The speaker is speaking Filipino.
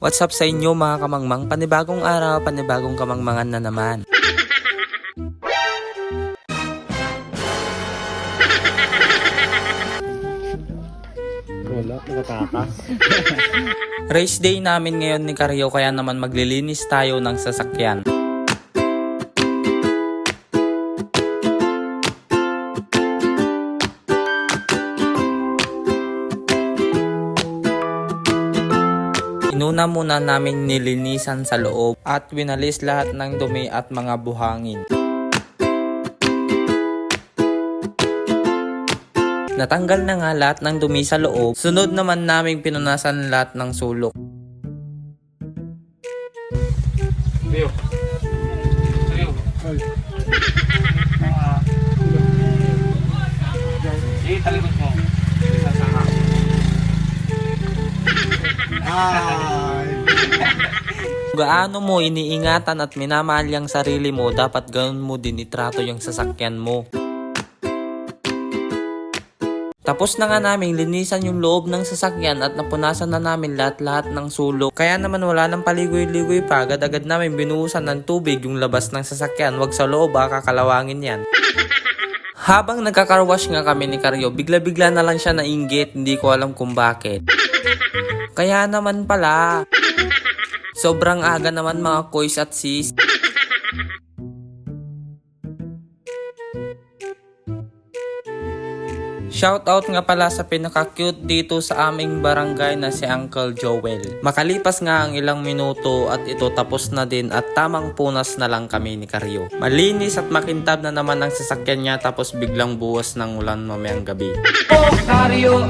What's up sa inyo mga kamangmang? Panibagong araw, panibagong kamangmangan na naman. Wala, nakatakas. Race day namin ngayon ni Karyo kaya naman maglilinis tayo ng sasakyan. Inuna muna namin nilinisan sa loob at winalis lahat ng dumi at mga buhangin. Natanggal na nga lahat ng dumi sa loob. Sunod naman naming pinunasan lahat ng sulok. Leo. Leo. Eh, talikod mo. Sasama. Gaano mo iniingatan at minamahal yung sarili mo, dapat ganoon mo din itrato yung sasakyan mo. Tapos na nga namin linisan yung loob ng sasakyan at napunasan na namin lahat-lahat ng sulok. Kaya naman wala nang paligoy-ligoy pa, agad-agad namin binuhusan ng tubig yung labas ng sasakyan. Wag sa loob, kakalawangin yan. Habang nagkakarwash nga kami ni Karyo, bigla-bigla na lang siya nainggit, hindi ko alam kung bakit. Kaya naman pala, sobrang aga naman mga koys at sis. Shoutout nga pala sa pinaka-cute dito sa aming barangay na si Uncle Joel. Makalipas nga ang ilang minuto at ito tapos na din at tamang punas na lang kami ni Karyo. Malinis at makintab na naman ang sasakyan niya tapos biglang buwas ng ulan mamayang gabi. Karyo,